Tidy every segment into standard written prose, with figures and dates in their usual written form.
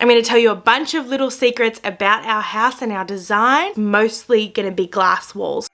I'm going to tell you a bunch of little secrets about our house and our design, mostly going to be glass walls.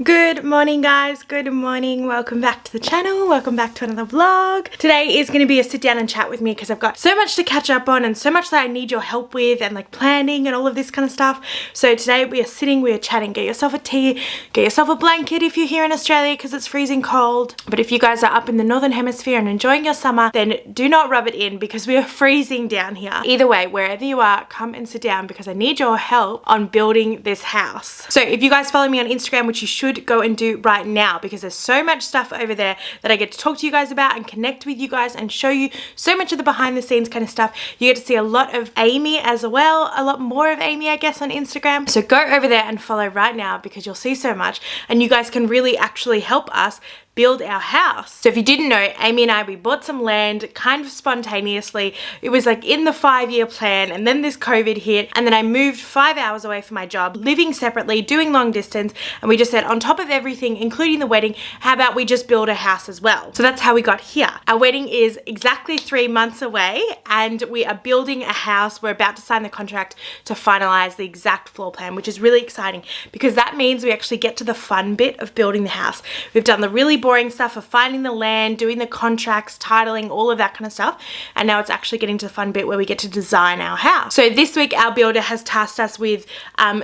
Good morning guys, good morning, welcome back to the channel, welcome back to another vlog. Today is going to be a sit down and chat with me because I've got so much to catch up on and so much that I need your help with and like planning and all of this kind of stuff. So today we are chatting. Get yourself a tea, get yourself a blanket if you're here in Australia because it's freezing cold. But if you guys are up in the northern hemisphere and enjoying your summer, then do not rub it in because we are freezing down here. Either way, wherever you are, come and sit down because I need your help on building this house. So if you guys follow me on Instagram, which you should go and do right now because there's so much stuff over there that I get to talk to you guys about and connect with you guys and show you so much of the behind the scenes kind of stuff. You get to see a lot of Amy as well, a lot more of Amy I guess on Instagram. So go over there and follow right now because you'll see so much and you guys can really actually help us build our house. So if you didn't know, Amy and I, we bought some land kind of spontaneously. It was like in the 5-year plan and then this COVID hit and then I moved 5 hours away from my job, living separately, doing long distance, and we just said on top of everything, including the wedding, how about we just build a house as well? So that's how we got here. Our wedding is exactly 3 months away and we are building a house. We're about to sign the contract to finalize the exact floor plan, which is really exciting because that means we actually get to the fun bit of building the house. We've done the really boring stuff of finding the land, doing the contracts, titling, all of that kind of stuff. And now it's actually getting to the fun bit where we get to design our house. So this week our builder has tasked us with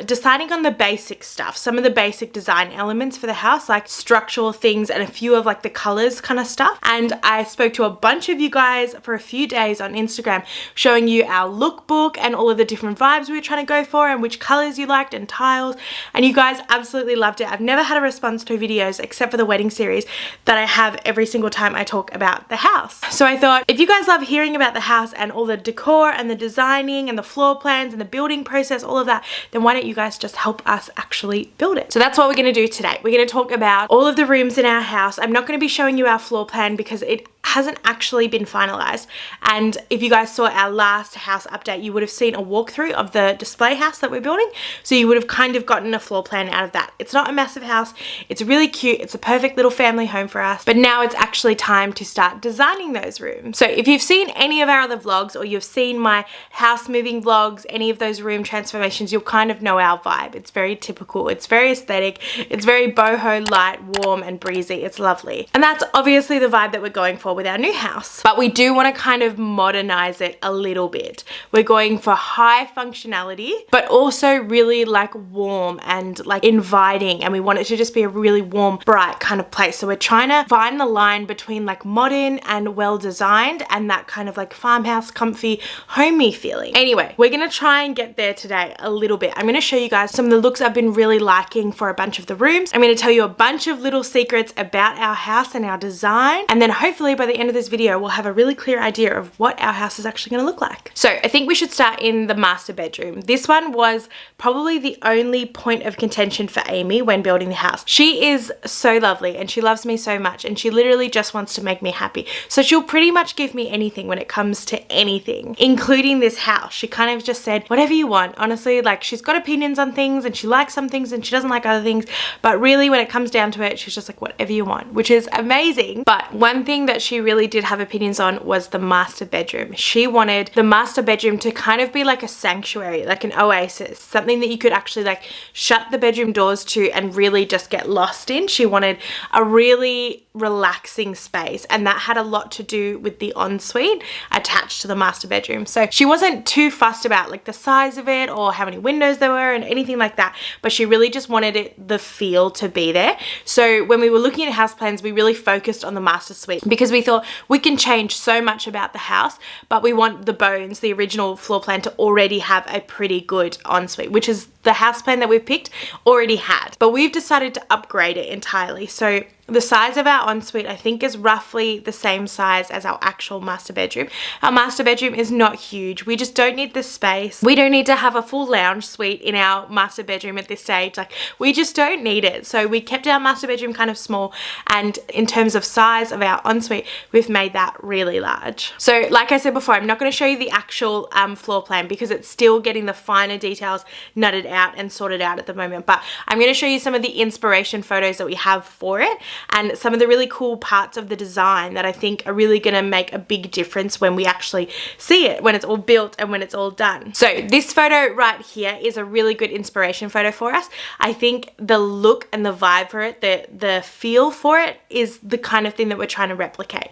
deciding on the basic stuff, some of the basic design elements for the house, like structural things and a few of like the colors kind of stuff. And I spoke to a bunch of you guys for a few days on Instagram showing you our lookbook and all of the different vibes we were trying to go for and which colors you liked and tiles. And you guys absolutely loved it. I've never had a response to videos except for the wedding series that I have every single time I talk about the house. So I thought if you guys love hearing about the house and all the decor and the designing and the floor plans and the building process, all of that, then why don't you guys just help us actually build it? So that's what we're going to do today. We're going to talk about all of the rooms in our house. I'm not going to be showing you our floor plan because it hasn't actually been finalized, and if you guys saw our last house update you would have seen a walkthrough of the display house that we're building, so you would have kind of gotten a floor plan out of that. It's not a massive house, it's really cute, it's a perfect little family home for us, but now it's actually time to start designing those rooms. So if you've seen any of our other vlogs or you've seen my house moving vlogs, any of those room transformations, you'll kind of know our vibe. It's very typical, it's very aesthetic, it's very boho, light, warm and breezy. It's lovely, and that's obviously the vibe that we're going for with our new house, but we do want to kind of modernize it a little bit. We're going for high functionality but also really like warm and like inviting, and we want it to just be a really warm, bright kind of place. So we're trying to find the line between like modern and well designed and that kind of like farmhouse comfy homey feeling. Anyway, we're gonna try and get there today a little bit. I'm gonna show you guys some of the looks I've been really liking for a bunch of the rooms. I'm gonna tell you a bunch of little secrets about our house and our design, and then hopefully by the end of this video we'll have a really clear idea of what our house is actually going to look like. So I think we should start in the master bedroom. This one was probably the only point of contention for Amy when building the house. She is so lovely and she loves me so much and she literally just wants to make me happy. So she'll pretty much give me anything when it comes to anything, including this house. She kind of just said, whatever you want. Honestly, like she's got opinions on things and she likes some things and she doesn't like other things, but really when it comes down to it, she's just like, whatever you want, which is amazing. But one thing that she really did have opinions on was the master bedroom. She wanted the master bedroom to kind of be like a sanctuary, like an oasis, something that you could actually like shut the bedroom doors to and really just get lost in. She wanted a really relaxing space, and that had a lot to do with the ensuite attached to the master bedroom. So she wasn't too fussed about like the size of it or how many windows there were and anything like that, but she really just wanted it, the feel to be there. So when we were looking at house plans, we really focused on the master suite because we thought we can change so much about the house, but we want the bones, the original floor plan, to already have a pretty good ensuite, which is the house plan that we've picked already had, but we've decided to upgrade it entirely. So the size of our ensuite, I think, is roughly the same size as our actual master bedroom. Our master bedroom is not huge. We just don't need the space. We don't need to have a full lounge suite in our master bedroom at this stage. Like, we just don't need it. So we kept our master bedroom kind of small, and in terms of size of our ensuite, we've made that really large. So like I said before, I'm not going to show you the actual floor plan because it's still getting the finer details nutted out and sorted out at the moment, but I'm going to show you some of the inspiration photos that we have for it and some of the really cool parts of the design that I think are really going to make a big difference when we actually see it, when it's all built and when it's all done. So this photo right here is a really good inspiration photo for us. I think the look and the vibe for it, the feel for it is the kind of thing that we're trying to replicate.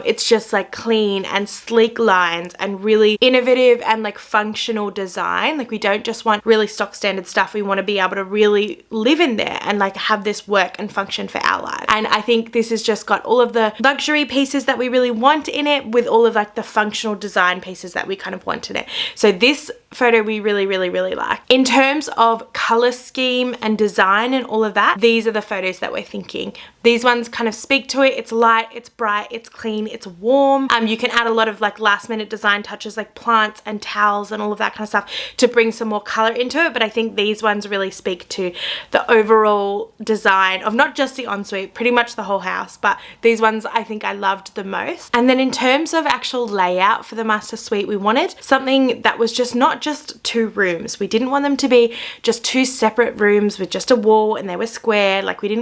It's just like clean and sleek lines and really innovative and like functional design. Like, we don't just want really stock standard stuff. We want to be able to really live in there and like have this work and function for our lives. And I think this has just got all of the luxury pieces that we really want in it with all of like the functional design pieces that we kind of want in it. So this photo we really like. In terms of color scheme and design and all of that, these are the photos that we're thinking. These ones kind of speak to it. It's light, it's bright, it's clean, it's warm. You can add a lot of like last minute design touches like plants and towels and all of that kind of stuff to bring some more color into it. But I think these ones really speak to the overall design of not just the ensuite, pretty much the whole house, but these ones I think I loved the most. And then in terms of actual layout for the master suite, we wanted something that was just not just 2 rooms. We didn't want them to be just 2 separate rooms with just a wall and they were square. Like, we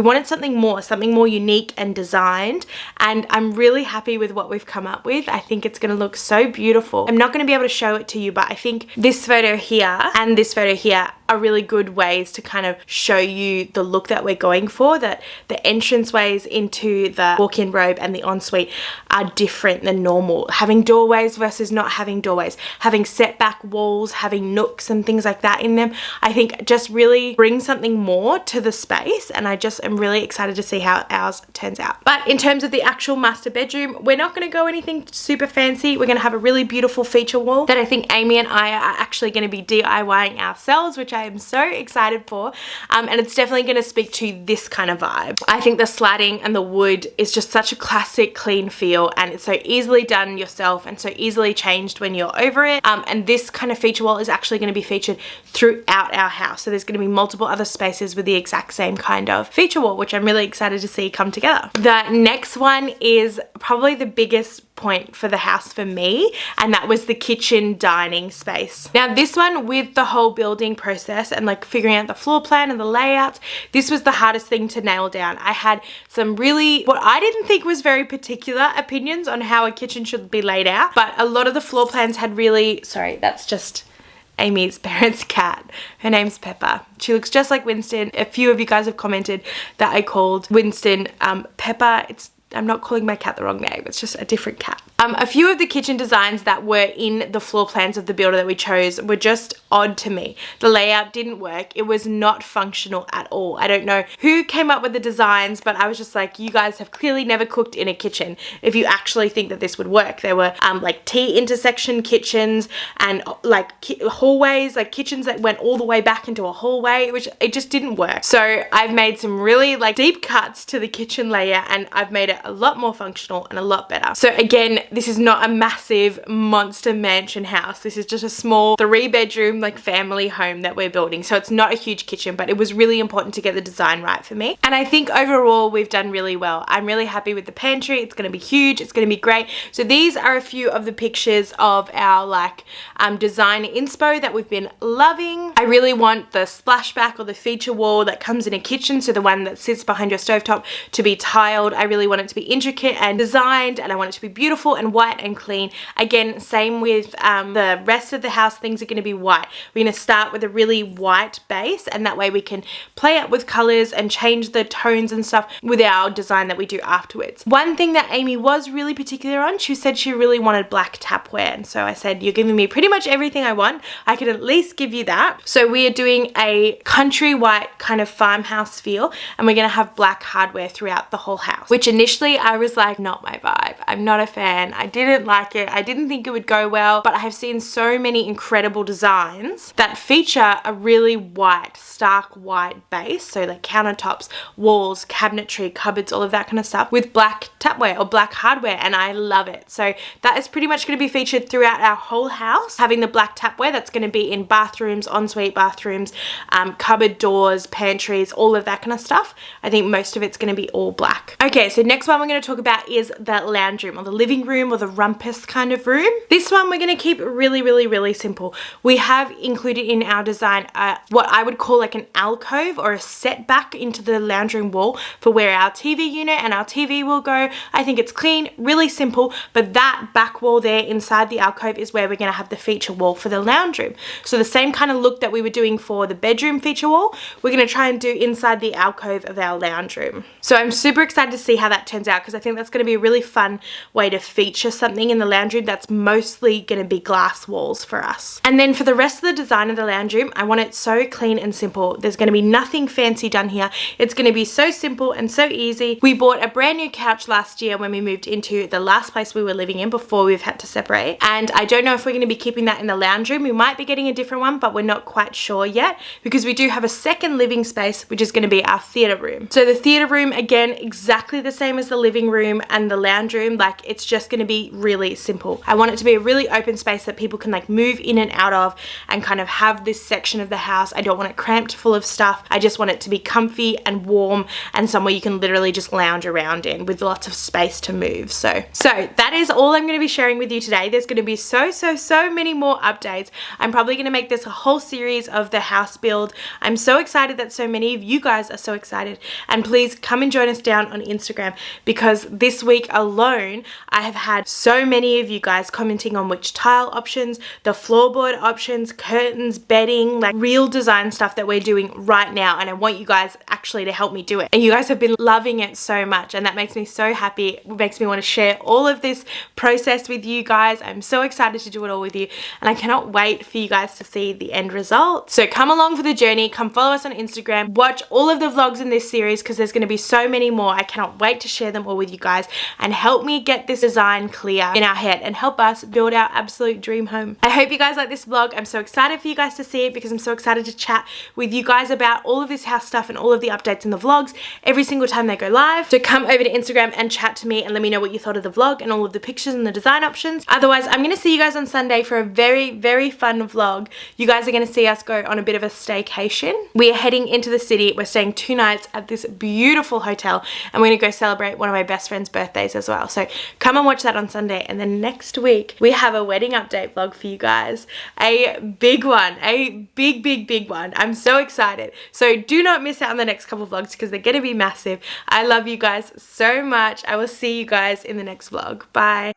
wanted something more unique and designed, and I'm really happy with what we've come up with. I think it's going to look so beautiful. I'm not going to be able to show it to you, but I think this photo here and this photo here are really good ways to kind of show you the look that we're going for, that the entranceways into the walk-in robe and the ensuite are different than normal. Having doorways versus not having doorways, having setback walls, having nooks and things like that in them, I think just really brings something more to the space, and I just am really excited to see how ours turns out. But in terms of the actual master bedroom, we're not going to go anything super fancy. We're going to have a really beautiful feature wall that I think Amy and I are actually going to be DIYing ourselves, which I am so excited for, and it's definitely going to speak to this kind of vibe. I think the slatting and the wood is just such a classic clean feel, and it's so easily done yourself and so easily changed when you're over it, and this kind of feature wall is actually going to be featured throughout our house. So there's going to be multiple other spaces with the exact same kind of feature wall, which I'm really excited to see come together. The next one is probably the biggest point for the house for me, and that was the kitchen dining space. Now this one, with the whole building process and like figuring out the floor plan and the layouts, this was the hardest thing to nail down. I had some really, what I didn't think was very particular opinions on how a kitchen should be laid out, but a lot of the floor plans had really, sorry, that's just Amy's parents' cat. Her name's Pepper. She looks just like Winston. A few of you guys have commented that I called Winston Pepper. I'm not calling my cat the wrong name, it's just a different cat. A few of the kitchen designs that were in the floor plans of the builder that we chose were just odd to me. The layout didn't work. It was not functional at all. I don't know who came up with the designs, but I was just like, you guys have clearly never cooked in a kitchen if you actually think that this would work. There were like T-intersection kitchens and like hallways, like kitchens that went all the way back into a hallway, which it just didn't work. So I've made some really like deep cuts to the kitchen layout, and I've made it a lot more functional and a lot better. So again, this is not a massive monster mansion house. This is just a small 3-bedroom like family home that we're building. So it's not a huge kitchen, but it was really important to get the design right for me. And I think overall we've done really well. I'm really happy with the pantry. It's going to be huge. It's going to be great. So these are a few of the pictures of our like design inspo that we've been loving. I really want the splashback or the feature wall that comes in a kitchen, so the one that sits behind your stovetop, to be tiled. I really want it to be intricate and designed, and I want it to be beautiful and white and clean. Again, same with the rest of the house. Things are going to be white. We're going to start with a really white base, and that way we can play up with colors and change the tones and stuff with our design that we do afterwards. One thing that Amy was really particular on, she said she really wanted black tapware, and so I said, you're giving me pretty much everything I want. I could at least give you that. So we are doing a country white kind of farmhouse feel, and we're going to have black hardware throughout the whole house, which initially I was like, not my vibe. I'm not a fan. again. I didn't like it. I didn't think it would go well, but I have seen so many incredible designs that feature a really white, stark white base. So like countertops, walls, cabinetry, cupboards, all of that kind of stuff with black tapware or black hardware, and I love it. So that is pretty much going to be featured throughout our whole house, having the black tapware that's going to be in bathrooms, ensuite bathrooms, cupboard doors, pantries, all of that kind of stuff. I think most of it's going to be all black. Okay, so next one we're going to talk about is the lounge room, or the living room, or the rumpus kind of room. This one we're going to keep really simple. We have included in our design what I would call like an alcove or a setback into the lounge room wall for where our TV unit and our TV will go. I think it's clean, really simple, but that back wall there inside the alcove is where we're going to have the feature wall for the lounge room. So the same kind of look that we were doing for the bedroom feature wall, we're going to try and do inside the alcove of our lounge room. So I'm super excited to see how that turns out, because I think that's going to be a really fun way to feature something in the lounge room that's mostly going to be glass walls for us. And then for the rest of the design of the lounge room, I want it so clean and simple. There's going to be nothing fancy done here. It's going to be so simple and so easy. We bought a brand new couch last year when we moved into the last place we were living in before we've had to separate, and I don't know if we're going to be keeping that in the lounge room. We might be getting a different one, but we're not quite sure yet, because we do have a second living space, which is going to be our theatre room. So the theatre room, again, exactly the same as the living room and the lounge room. Like, it's just going to be really simple. I want it to be a really open space that people can like move in and out of and kind of have this section of the house. I don't want it cramped full of stuff. I just want it to be comfy and warm and somewhere you can literally just lounge around in with lots of space to move. So that is all I'm going to be sharing with you today. There's going to be so many more updates. I'm probably going to make this a whole series of the house build. I'm so excited that so many of you guys are so excited, and please come and join us down on Instagram, because this week alone I have had so many of you guys commenting on which tile options, the floorboard options, curtains, bedding, like real design stuff that we're doing right now, and I want you guys actually to help me do it. And you guys have been loving it so much, and that makes me so happy. It makes me want to share all of this process with you guys. I'm so excited to do it all with you, and I cannot wait for you guys to see the end result. So come along for the journey, come follow us on Instagram, watch all of the vlogs in this series, because there's going to be so many more. I cannot wait to share them all with you guys, and help me get this design clear in our head and help us build our absolute dream home. I hope you guys like this vlog. I'm so excited for you guys to see it, because I'm so excited to chat with you guys about all of this house stuff and all of the updates in the vlogs every single time they go live. So come over to Instagram and chat to me and let me know what you thought of the vlog and all of the pictures and the design options. Otherwise, I'm going to see you guys on Sunday for a very fun vlog. You guys are going to see us go on a bit of a staycation. We are heading into the city. We're staying 2 nights at this beautiful hotel, and we're going to go celebrate one of my best friend's birthdays as well. So come and watch that on Sunday. And then next week we have a wedding update vlog for you guys. A big one, a big one. I'm so excited. So do not miss out on the next couple vlogs, because they're going to be massive. I love you guys so much. I will see you guys in the next vlog. Bye.